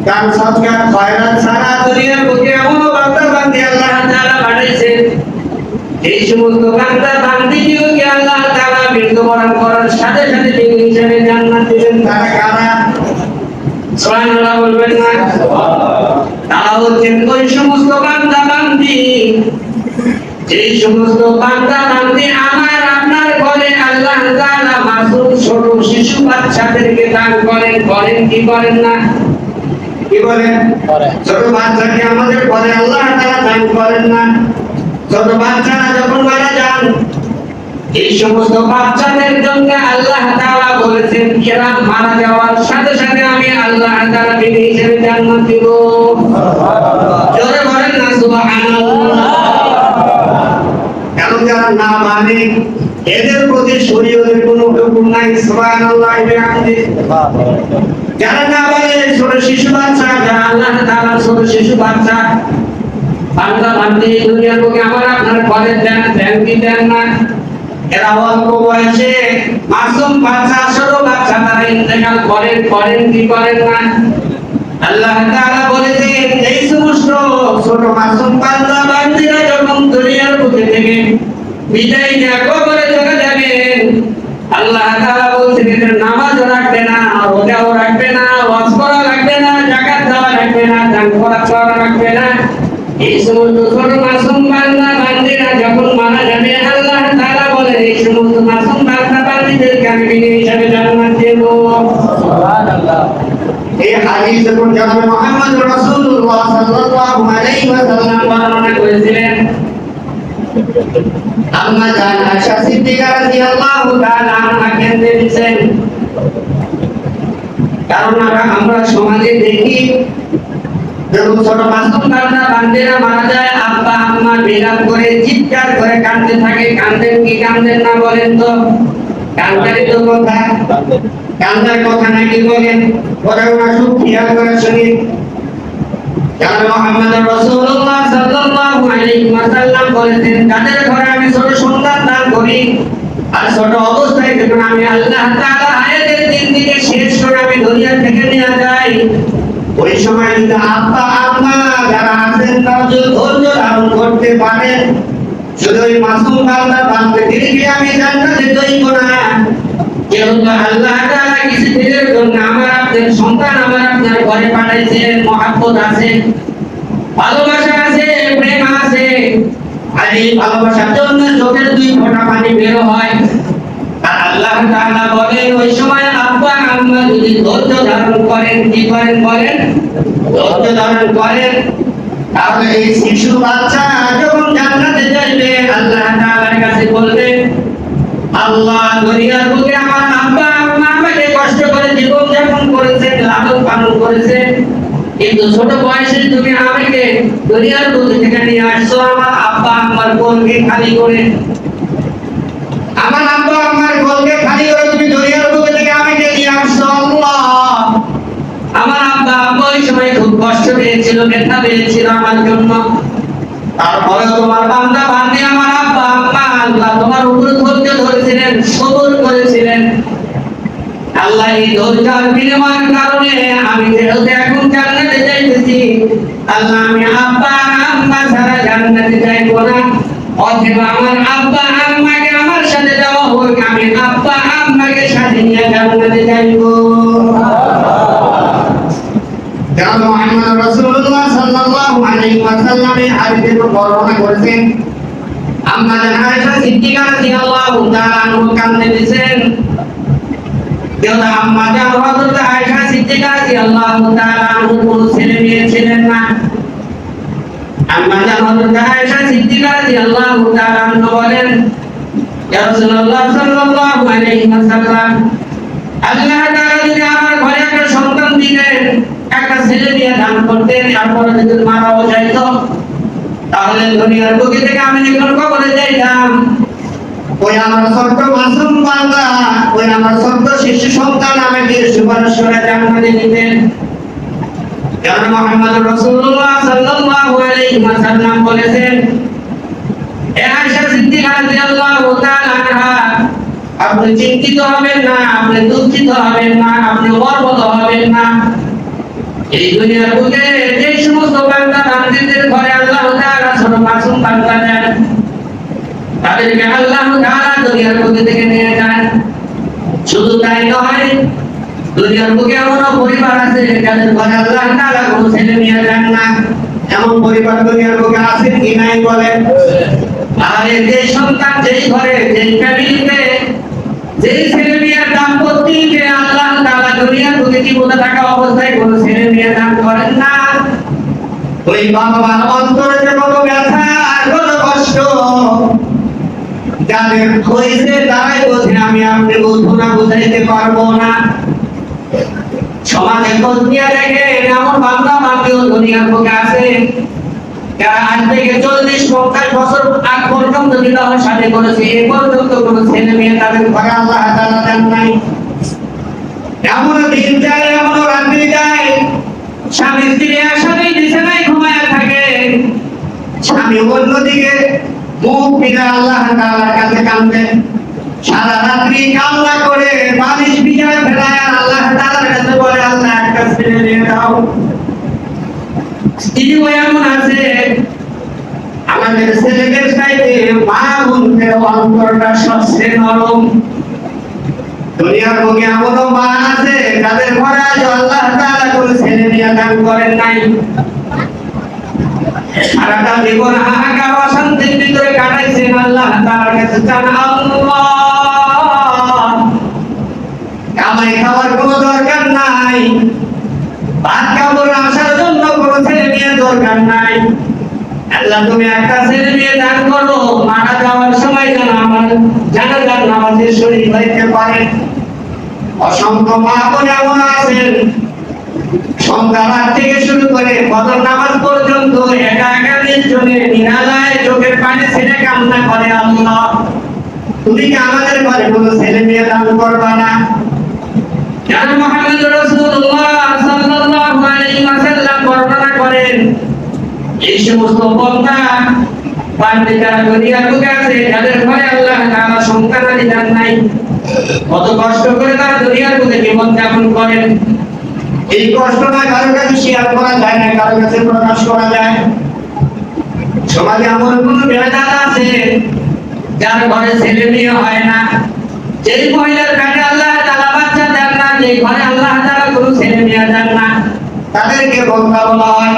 দান সদকা খয়রাত ছাড়া দুনিয়ার বুকে এমন বান্দা বান্দী আল্লাহ তাআলা পাঠিয়েছেন। এই সমস্ত বান্দা বান্দীকে আল্লাহ তাআলা মৃত্যুবরণ করার সাথে সাথে তিনি হিসেবে জান্নাত দিবেন। তারা কারা? সুবহানাল্লাহ বলবেন না? তারা হচ্ছেন ওই সমস্ত বান্দা বান্দী, এই সমস্ত বান্দা বান্দী আমার আপনার ঘরে আল্লাহ তাআলা মাসুম ছোট শিশু বাচ্চাদেরকে দান করেন। করেন কি করেন না? কি বলেন? ছোট বাচ্চাকে আমাদের ঘরে আল্লাহ তাআলা দান করেন না? ছোট বাচ্চারা যখন মারা যান এই সমস্ত বাচ্চাদের জন্য আল্লাহ তাআলা বলেছেন এরা মারা যাওয়ার সাথে সাথে আমি আল্লাহ তাআলা বিনি হিসেবে জান্নাত দেব। জোরে বলেন না সুবহানাল্লাহ। কারণ যারা না মানে এদের প্রতি শরীয়তের কোনো হুকুম নাই। সুবহানাল্লাহ বিহামদিহি। যারা না মানে ছোট শিশু বাচ্চা, যারা আল্লাহ তাআলা ছোট শিশু বাচ্চা বান্দা বান্দী দুনিয়ার বুকে আমার আপনার ঘরে দেন কি দেন না? এরা অল্প বয়সে মাসুম বাচ্চা, ছোট বাচ্চা তারা ইন্তেকাল করেন। করেন কি করেন না? আল্লাহ তাআলা বলেছেন এই সমস্ত ছোট মাসুম বান্দা বান্দীরা যখন দুনিয়ার বুকে থেকে বিদায় নিয়ে কবরে চলে যাবেন আল্লাহ তাআলা বলছেন এদের নামাজও রাখবে না, রোজাও রাখবে না, হজ করা রাখবে না, যাকাত দেওয়া রাখবে না, দান করা রাখবে না। এই সমস্ত ছোট মাসুম বান্দা বান্দীরা যখন মারা যাবে আল্লাহ তাআলা বলেন এই সমস্ত মাসুম বান্দা বান্দীদেরকে আমি বিনি হিসেবে জান্নাত দেব। সুবহানাল্লাহ। এই হাদিস যখন জনাব মুহাম্মদ রাসূলুল্লাহ সাল্লাল্লাহু আলাইহি ওয়াসাল্লাম বর্ণনা করেছিলেন, আম্মা জান আয়েশা সিদ্দিকা রাদিয়াল্লাহু তাআলা আনহা কেন্দ্রে দিয়েছেন। কারণ আমরা সমাজে দেখি যখন ছোট মাসুম বান্দা বান্দীরা মারা যায় আব্বা আম্মা বিলাপ করে চিৎকার করে কাঁদতে থাকে। কাঁদেন কি কাঁদেন না বলেন তো? কান্দারই তো কথা। কান্দার কথা নাকি বলেন? ঘটনা খুব খেয়াল করে শুনি। কারণ মুহাম্মদ রাসূলুল্লাহ সাল্লাল্লাহু আলাইহি ওয়াসাল্লাম বলেছেন যাদের ঘরে আমি ছোট সন্তান দান করি আর ছোট অবস্থায় যখন আমি আল্লাহ তাআলা হায়াতের দিন থেকে শেষ করে আমি দুনিয়া থেকে নিয়ে যাই ওই সময় যদি আব্বা আম্মা যারা আছেন তারা যদি ধৈর্য ধারণ করতে পারেন, শুধু ওই মাসুম বান্দা বান্দাদেরকে আমি জান্নাতে দেব না। যেহেতু আল্লাহ তাআলা কিছু দিনের জন্য আমার আপনার সন্তান আমার আপনার ঘরে পাঠাইছেন, মহব্বত আছে, ভালোবাসা আছে, প্রেম আছে, আর এই ভালোবাসার জন্য চোখের 2 ফোঁটা পানি বের হয়। আর আল্লাহ তাআলা বলেন ওই সময় আব্বা আম্মা যদি ধৈর্য ধারণ করেন, কি করেন বলেন, ধৈর্য ধারণ করেন, তাহলে এই শিশু বাচ্চা যখন জান্নাতে যাবে আল্লাহ তাআলার কাছে বলবে, আল্লাহ দুনিয়ার বুকে আমার আব্বা আম্মা আমাকে কষ্ট করে জীবন যাপন করেছেন, লালন পালন করেছেন, কিন্তু ছোট বয়সে তুমি আমাকে দুনিয়ার বুকে থেকে নিয়ে আসছো আমার আব্বা আম্মার কোলকে খালি করে। আমার আব্বা আম্মার কোলকে খালি করে তুমি দুনিয়ার বুকে থেকে আমাকে নিয়ে আসছো আল্লাহ। আমার আব্বা আম্মা ওই সময় খুব কষ্ট পেয়েছিল, ব্যথা পেয়েছিল আমার জন্য, তারপরে তোমার বান্দা বান্দি আমার আব্বা আম্মা আল্লাহ তোমার উপর ধৈর্য ধরেছিলেন, সবর করেছিলেন। আল্লাহ এই ধৈর্যের বিনিময়ের কারণে আমি যেহেতু এখন জান্নাতে যাইতেছি, আল্লাহ আমি আব্বা আম্মা ছাড়া জান্নাতে যাইবো না। অতএব আমার আব্বা আম্মাকে আমার সাথে যাওয়া হোক, আমি আব্বা আম্মাকে সাথে নিয়ে জান্নাতে যাইবো। কারণ মুহাম্মদ রাসূলুল্লাহ সাল্লাল্লাহু আলাইহি ওয়াসাল্লাম এই হাদিসে বর্ণনা করেছেন, আম্মা জান আয়েশা সিদ্দিকা রাদিয়াল্লাহু তাআলা আনহা কান্দে দিয়েছেন। যেহেতু আম্মা জান হযরত আয়েশা সিদ্দিকা রাদিয়াল্লাহু তাআলা আনহা কোনো ছেলে মেয়ে ছিলেন না। আম্মা জান হযরত আয়েশা সিদ্দিকা রাদিয়াল্লাহু তাআলা আনহা বলেন, ইয়া রাসূলুল্লাহ সাল্লাল্লাহু আলাইহি ওয়াসাল্লাম, আল্লাহ তাআলা যদি আমার ঘরে একটা সন্তান দিতেন, একটা ছেলে মেয়ে দান করতেন, তারপরে যদি মারাও যাইতো, তাহলে দুনিয়ার বুকে থেকে আমি যখন কবরে যাইতাম, ওই আমার ছোট্ট মাসুম বান্দা, ওই আমার ছোট্ট শিশু সন্তান আমাকে সুপারিশ করে জান্নাতে নিতেন। কারণ মুহাম্মদ রাসূলুল্লাহ সাল্লাল্লাহু আলাইহি ওয়াসাল্লাম বলেছেন, এ আয়েশা সিদ্দিকা রাদিয়াল্লাহু তাআলা আনহা, আপনি চিন্তিত হবেন না, আপনি দুঃখিত হবেন না, আপনি গর্বিত হবেন না। এই দুনিয়ার বুকে যে সমস্ত বান্দা বান্দীদের ঘরে আল্লাহ তাআলা ছোট মাসুম বান্দা দেন, তাদেরকে আল্লাহ তাআলা দুনিয়ার বুকে থেকে নিয়ে যান। শুধু তাই নয়, দুনিয়ার বুকে এমন পরিবার আছে যাদের ঘরে আল্লাহ তাআলা কোনো ছেলে মেয়ে দেন না। এমন পরিবার দুনিয়ার বুকে আছে কি নাই বলেন? আর যে সন্তান যেই ঘরে, যেই ফ্যামিলিতে, যেই ছেলে মেয়ের দাম্পত্যকে আল্লাহ তাআলা দুনিয়ার বুকে জীবনে থাকা অবস্থায় কোনো ছেলে মেয়ে দান করেন না, ওই বাবা মার অন্তরে যে কত ব্যথা আর কত কষ্ট, যাদের হয়েছে তারাই বোঝে, আমি আপনি বুঝবো না, বুঝাইতে পারবো না। সমাজে খোঁজ নিয়ে দেখেন এমন বান্দা বান্দিও দুনিয়ার বুকে আছে যারা আজ থেকে 40-50 বছর আগ পর্যন্ত বিবাহ শাদী করেছে, এ পর্যন্ত কোনো ছেলে মেয়ে তাদের ঘরে আল্লাহ তাআলা দেন নাই। এমন দিন যায়, এমন রাত্রি যায়, স্বামী স্ত্রী একসাথে বিছানায় ঘুমায় থাকে, স্বামী অন্যদিকে মুখ ফিরে আল্লাহ তাআলার কাছে কাঁদে, সারা রাত্রি কান্না করে বালিশ বিছানায় ফেলায় আল্লাহ তাআলার কাছে বলে, আল্লাহ একটা ছেলে দিয়ে দাও। স্ত্রীও এমন আছে, আমাদের ছেলেদের চাইতে মা বোনদের অন্তরটা সবচেয়ে নরম। দুনিয়ার বুকে এমনও মা আছে যাদের ঘরে আজ আল্লাহ তাআলা কোনো ছেলে মেয়ে দান করেন নাই। সারাটা জীবন হাহাকার অশান্তির ভিতরে কাটাইছেন, আল্লাহ তাআলার কাছে চান, আল্লাহ কামাই খাওয়ার কোনো দরকার নাই, ভাত কাপড় আসার জন্য কোনো ছেলে মেয়ে দরকার নাই। আল্লাহ তুমি একটা ছেলে মেয়ে দান করো, মারা যাওয়ার সময় যেন আমার জানাজার নামাজে শরীক হইতে পারে। অসংখ্য মা বোন এমন আছেন, সন্ধ্যা রাত থেকে শুরু করে ফজর নামাজ পর্যন্ত একা একা নির্জনে নিরালায় চোখের পানি ছেড়ে কান্না করে, আল্লাহ তুমি কি আমাদের ঘরে কোনো ছেলে মেয়ে দান করবা না? জান মুহাম্মদ রাসূলুল্লাহ সাল্লাল্লাহু আলাইহি ওয়াসাল্লাম বর্ণনা করেন, এই সমস্ত বান্দা বান্দি যারা দুনিয়ার বুকে আছে, যাদের ঘরে আল্লাহ তাআলা সন্তানাদি দান নাই, কত কষ্ট করে তারা দুনিয়ার বুকে জীবন যাপন করেন। এই কষ্টটা কারো কাছে শেয়ার করা যায় না, কারো কাছে প্রকাশ করা যায়। সমাজে এমন কোন বেড়াদার আছে যার ঘরে ছেলে মেয়ে হয় না, যেই মহিলার পেটে আল্লাহ তাআলা বাচ্চা দেন না, যেই ঘরে আল্লাহ তাআলা কোনো ছেলে মেয়ে দেন না, তাদেরকে বন্ধা বলা হয়।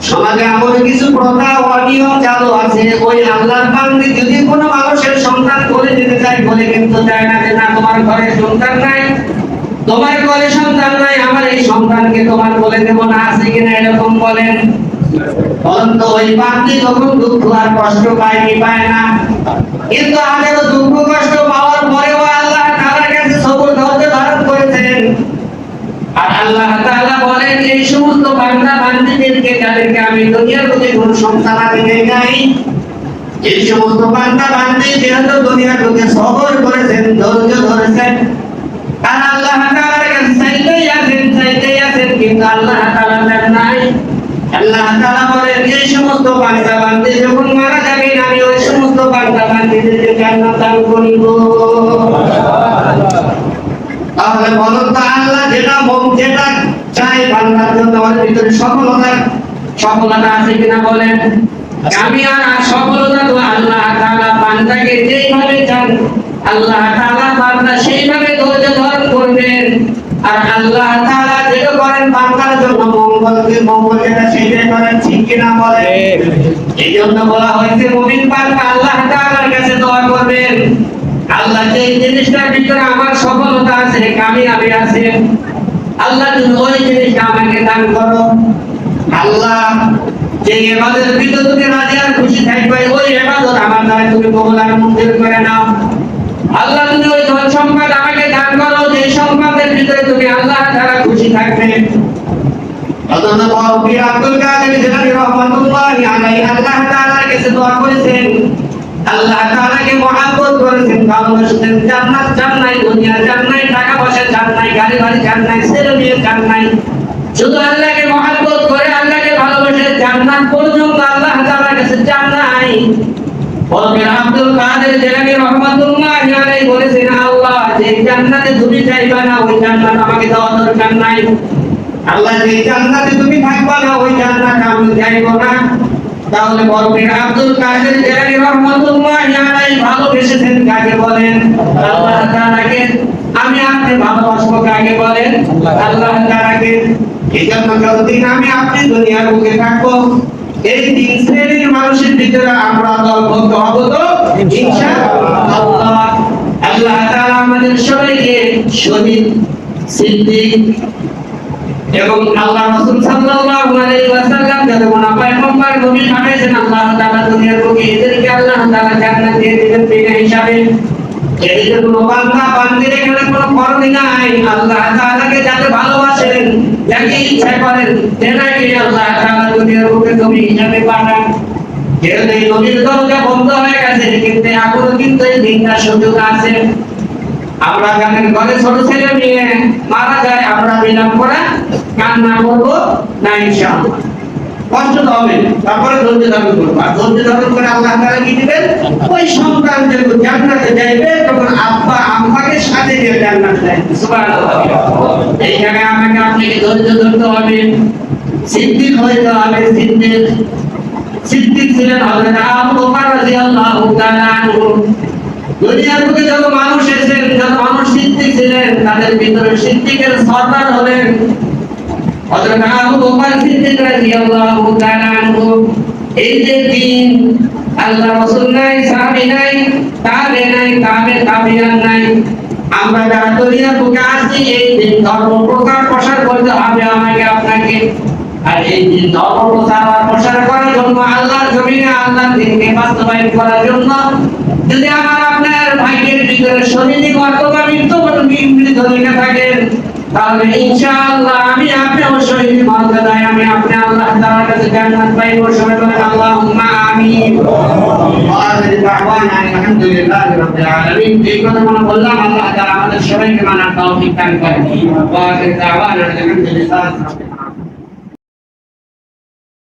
সমাজে এমন কিছু প্রথা অনিয়ম চালু আছে, ওই আল্লাহর বান্দী যদি কোনো মানুষের সন্তান করে দিতে চায়, বলে কিন্তু চায় না যে না তোমার ঘরে সন্তান নাই, তোমার ঘরে সন্তান নাই, আমার এই সন্তানকে তোমার বলে দেব না, আছে কিনা এরকম বলেন। অন্ত ওই বান্দী যখন দুঃখ আর কষ্ট পায় না, কিন্তু আগের দুঃখ কষ্ট পাওয়ার পরেও আল্লাহ তাআলার কাছে সবর ধৈর্য ধারণ করেছেন। আর আল্লাহ তাআলা বলেন এই সমস্ত বান্দা বান্দীদেরকে যাদেরকে আমি দুনিয়ার প্রতি কোনো সংসার দিই নাই, এই সমস্ত বান্দা বান্দী যেহেতু দুনিয়ার প্রতি সবর করেছেন, ধৈর্য ধরেছেন, আর আল্লাহ তাআলার কাছে চাইতেই আছেন, কিন্তু আল্লাহ তাআলা দেন নাই। আল্লাহ তাআলা বলেন এই সমস্ত বান্দা বান্দী যখন মারা যাবে, আমি ওই সমস্ত বান্দা বান্দীদেরকে জান্নাত দান করিব। তাহলে বলুন তো আল্লাহ যেটা চাই বান্দার জন্য, ওর ভিতরে সফলতা আছে কিনা বলেন। কামিয়াব আর সফলতা তো আল্লাহ তাআলা বান্দাকে যেইভাবে চান, আল্লাহ তাআলা বান্দা সেইভাবে ধৈর্য ধারণ করবেন। আর আল্লাহ তাআলা যেটা করেন বান্দার জন্য মঙ্গল যেটা সেটাই করেন, ঠিক কিনা বলেন। এই জন্য বলা হয়েছে মুমিন বান্দা আল্লাহ তাআলার কাছে দোয়া করবেন, আল্লাহ যে জিনিসটার ভিতরে আমার সফলতা আছে, কামিয়াবি আছে, আল্লাহ তুমি ওই জিনিসটা আমাকে দান করো। আল্লাহ যে ইবাদতের ভিতরে তুমি রাজি আর খুশি থাকবে, ওই ইবাদত আমার দ্বারা তুমি কবুল আর মঞ্জুর করে নাও। আল্লাহ তুমি ওই ধন সম্পদ আমাকে দান করো, যে সম্পদের ভিতরে তুমি আল্লাহ তাআলা খুশি থাকবে। হযরত পীর আব্দুল কাদের জিলানী রাহমাতুল্লাহি আলাইহি আল্লাহ তাআলার কাছে দোয়া করেছেন, আল্লাহ তাআলাকে মহব্বত করেছেন, ভালোবাসেন। জান্নাত চান নাই, দুনিয়া চান নাই, টাকা পয়সা চান নাই, গাড়ি বাড়ি চান নাই, ছেলে মেয়ে চান নাই, শুধু আল্লাহকে মহব্বত করে আল্লাহকে ভালোবাসে জান্নাত পর্যন্ত আল্লাহ তাআলার কাছে চান নাই। পীর আব্দুল কাদের জিলানী রাহমাতুল্লাহি আলাইহি বলেছেন, আল্লাহ যে জান্নাতে তুমি যাইবা না, ওই জান্নাত আমাকে দেওয়া দরকার নাই। আল্লাহ যে জান্নাতে তুমি থাকবা না, ওই জান্নাতে আমি যাইব না। তাহলে পীর আব্দুল কাদের জিলানী রাহমাতুল্লাহি আলাইহি ভালোবেসেছেন কাকে বলেন? আল্লাহ তাআলাকে। আমি আপনি ভালোবাসবো কাকে বলেন? আল্লাহ তাআলাকে। এজন্য যতদিন আমি আপনি দুনিয়ার বুকে থাকবো, এই তিন শ্রেণীর মানুষের ভিতরে আমরা দলবদ্ধ হব তো ইনশাআল্লাহ। আল্লাহ তাআলা আমাদের সবাইকে শহীদ, সিদ্দিক এবং আল্লাহ রাসূল সাল্লাল্লাহু আলাইহি ওয়াসাল্লাম যাদের পয়গম্বর নবী বানাইছেন, আল্লাহ তাআলা দুনিয়ার বুকে এদেরকে আল্লাহ তাআলা জান্নাত দিয়ে দিবেন বিনা হিসাবে। এদের কোনো বান্দা বান্দির এখানে কোনো করণী নাই, আল্লাহ তাআলাকে যাতে ভালোবাসেন, যাকে ইচ্ছা করেন, তেনাকে আল্লাহ তাআলা দুনিয়ার বুকে নবী হিসাবে পাঠান। যেহেতু এই নবীর দরজা বন্ধ হয়ে গেছে, কিন্তু এখনো কিন্তু এই দিনটা সুযোগ আছে। আমরা যাদের ঘরে ছোট ছেলে নিয়ে মারা যায়, আমরা বিলাপ করা কান্না করবো না ইনশাআল্লাহ। কষ্ট তো হবে, তারপরে ধৈর্য ধারণ করবো। আর ধৈর্য ধারণ করে আল্লাহ তাআলা কি দিবেন? ওই সন্তান যখন জান্নাতে যাইবে, তখন আব্বা আম্মাকে সাথে নিয়ে জান্নাতে যাইবে। সুবহানাল্লাহ। এই জায়গায় আমাকে আপনাকে ধৈর্য ধরতে হবে, সিদ্দিক হইতে হবে। সিদ্দিক ছিলেন হযরত আবু বকর রাদিয়াল্লাহু তাআলা আনহু। দুনিয়ার বুকে যত মানুষ এসেছেন, যত মানুষ সিদ্দিক ছিলেন, তাদের ভিতরে সিদ্দিকের সর্দার হলেন হযরত আবু বকর সিদ্দিক রাদিয়াল্লাহু তাআলা আনহু। এই যে দিন, আল্লাহ রাসূল নাই, সাহাবী নাই, তাবে নাই, তাবিয়ান নাই, আমরা যারা দুনিয়ার বুকে আছি, এই দিন ধর্ম প্রচার করতে হবে আমাকে আপনাকে। আর এই দিন ধর্ম প্রচার করার জন্য, আল্লাহর জমিনে আল্লাহর দ্বীনকে বাস্তবায়ন করার জন্য যদি আমার আপনার ভাগ্যের ভিতরে শরীরিক অথবা মৃত্যুবরণ থাকেন, তাহলে ইনশাআল্লাহ আমি আপনি অবশ্যই মর্যাদায় আমি আপনি আল্লাহ তাআলার কাছে জান্নাত পাইব। সবাই বলেন আল্লাহুম্মা আমিন। ওয়াআখিরু দাওয়ানা আলহামদুলিল্লাহি রাব্বিল আলামিন। এই কথা আমরা বললাম, আল্লাহ তাআলা আমাদের সবাইকে মানার তৌফিক দান করেন। ওয়াআখিরু দাওয়ানা আলহামদুলিল্লাহি রাব্বিল আলামিন।